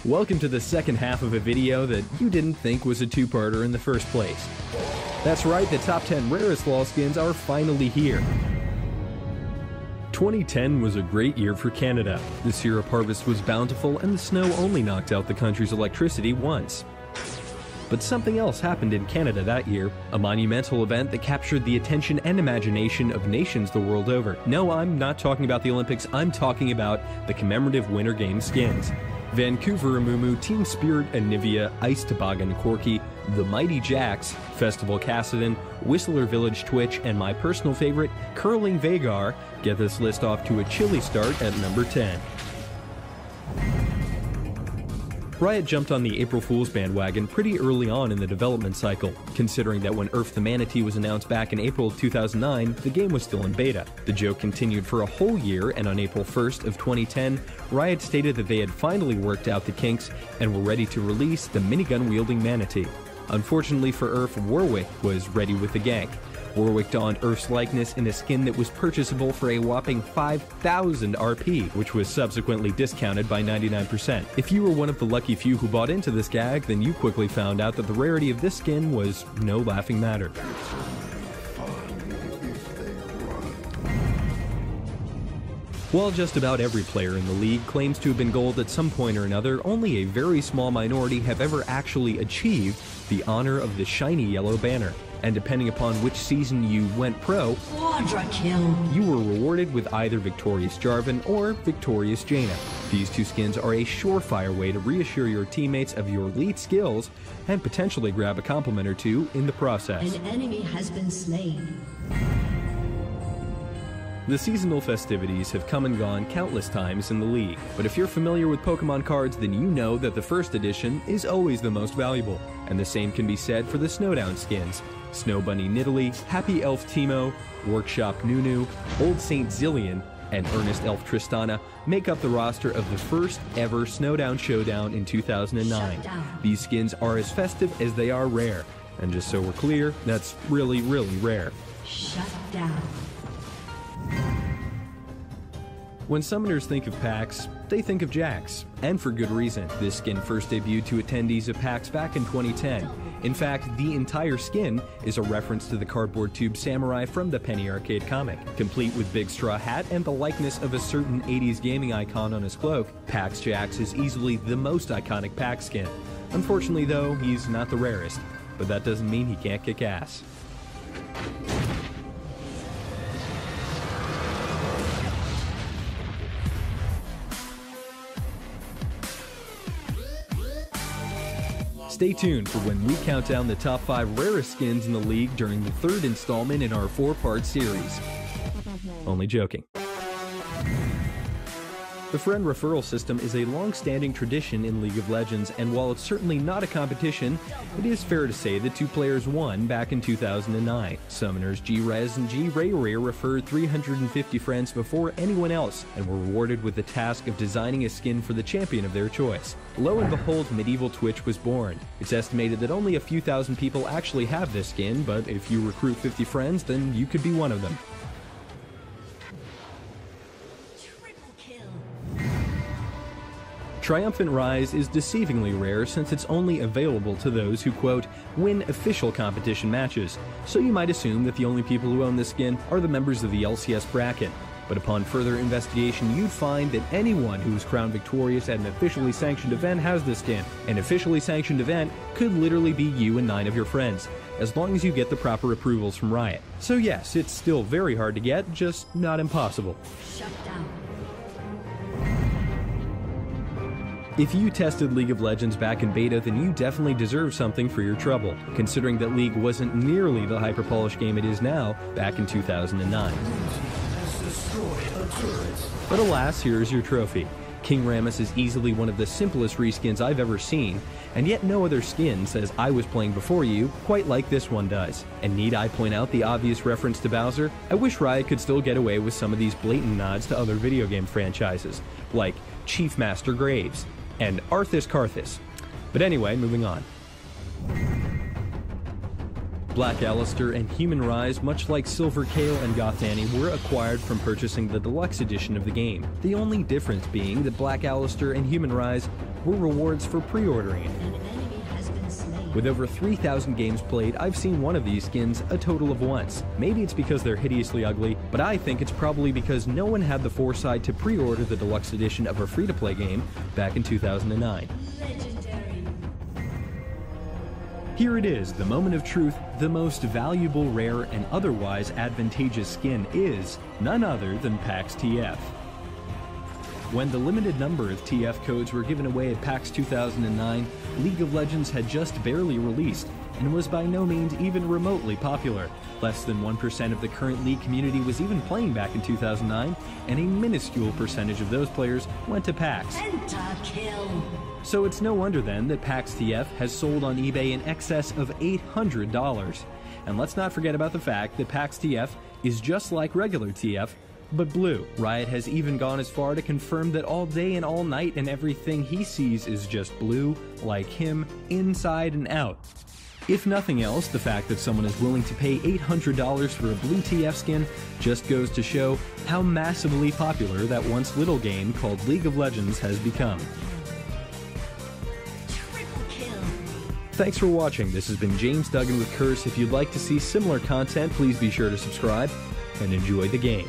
Welcome to the second half of a video that you didn't think was a two-parter in the first place. That's right, the top 10 rarest LoL skins are finally here. 2010 was a great year for Canada. The syrup harvest was bountiful and the snow only knocked out the country's electricity once. But something else happened in Canada that year, a monumental event that captured the attention and imagination of nations the world over. No, I'm not talking about the Olympics, I'm talking about the commemorative Winter Games skins. Vancouver Amumu, Team Spirit Anivia, Ice Toboggan Corky, The Mighty Jacks, Festival Cassidan, Whistler Village Twitch, and my personal favorite, Curling Vagar, get this list off to a chilly start at number 10. Riot jumped on the April Fool's bandwagon pretty early on in the development cycle, considering that when Earth the Manatee was announced back in April of 2009, the game was still in beta. The joke continued for a whole year, and on April 1st of 2010, Riot stated that they had finally worked out the kinks and were ready to release the minigun-wielding Manatee. Unfortunately for Earth, Warwick was ready with the gank. Warwick donned Earth's likeness in a skin that was purchasable for a whopping 5,000 RP, which was subsequently discounted by 99%. If you were one of the lucky few who bought into this gag, then you quickly found out that the rarity of this skin was no laughing matter. While just about every player in the league claims to have been gold at some point or another, only a very small minority have ever actually achieved the honor of the shiny yellow banner. And depending upon which season you went pro, Quadra kill. You were rewarded with either Victorious Jarvan or Victorious Jaina. These two skins are a surefire way to reassure your teammates of your elite skills and potentially grab a compliment or two in the process. An enemy has been slain. The seasonal festivities have come and gone countless times in the league, but if you're familiar with Pokemon cards, then you know that the first edition is always the most valuable, and the same can be said for the Snowdown skins. Snow Bunny Nidalee, Happy Elf Teemo, Workshop Nunu, Old Saint Zillion, and Earnest Elf Tristana make up the roster of the first ever Snowdown Showdown in 2009. These skins are as festive as they are rare, and just so we're clear, that's really, really rare. Shut down. When summoners think of packs, they think of Jax, and for good reason. This skin first debuted to attendees of PAX back in 2010. In fact, the entire skin is a reference to the cardboard tube samurai from the Penny Arcade comic. Complete with big straw hat and the likeness of a certain 80s gaming icon on his cloak, PAX Jax is easily the most iconic pack skin. Unfortunately though, he's not the rarest, but that doesn't mean he can't kick ass. Stay tuned for when we count down the top 5 rarest skins in the league during the third installment in our 4-part series. Only joking. The friend referral system is a long-standing tradition in League of Legends, and while it's certainly not a competition, it is fair to say that two players won back in 2009. Summoners G-Rez and G-Ray referred 350 friends before anyone else, and were rewarded with the task of designing a skin for the champion of their choice. Lo and behold, Medieval Twitch was born. It's estimated that only a few thousand people actually have this skin, but if you recruit 50 friends, then you could be one of them. Triumphant Ryze is deceivingly rare since it's only available to those who, quote, win official competition matches, so you might assume that the only people who own this skin are the members of the LCS bracket. But upon further investigation, you'd find that anyone who is crowned victorious at an officially sanctioned event has this skin. An officially sanctioned event could literally be you and 9 of your friends, as long as you get the proper approvals from Riot. So yes, it's still very hard to get, just not impossible. Shut down. If you tested League of Legends back in beta, then you definitely deserve something for your trouble, considering that League wasn't nearly the hyper-polished game it is now back in 2009. But alas, here's your trophy. King Rammus is easily one of the simplest reskins I've ever seen, and yet no other skin says I was playing before you quite like this one does. And need I point out the obvious reference to Bowser? I wish Riot could still get away with some of these blatant nods to other video game franchises, like Chief Master Graves and Arthas Karthus. But anyway, moving on. Black Alistair and Human Ryze, much like Silver Kale and Goth Annie, were acquired from purchasing the deluxe edition of the game. The only difference being that Black Alistair and Human Ryze were rewards for pre-ordering it. An enemy has been slain. With over 3,000 games played, I've seen one of these skins a total of once. Maybe it's because they're hideously ugly, but I think it's probably because no one had the foresight to pre-order the deluxe edition of a free-to-play game back in 2009. Legendary. Here it is, the moment of truth. The most valuable, rare, and otherwise advantageous skin is none other than PAX TF. When the limited number of TF codes were given away at PAX 2009, League of Legends had just barely released, and was by no means even remotely popular. Less than 1% of the current League community was even playing back in 2009, and a minuscule percentage of those players went to PAX. Pentakill. So it's no wonder then that PAX TF has sold on eBay in excess of $800. And let's not forget about the fact that PAX TF is just like regular TF, but blue. Riot has even gone as far to confirm that all day and all night and everything he sees is just blue, like him, inside and out. If nothing else, the fact that someone is willing to pay $800 for a blue TF skin just goes to show how massively popular that once little game called League of Legends has become. Thanks for watching. This has been James Duggan with Curse. If you'd like to see similar content, please be sure to subscribe and enjoy the game.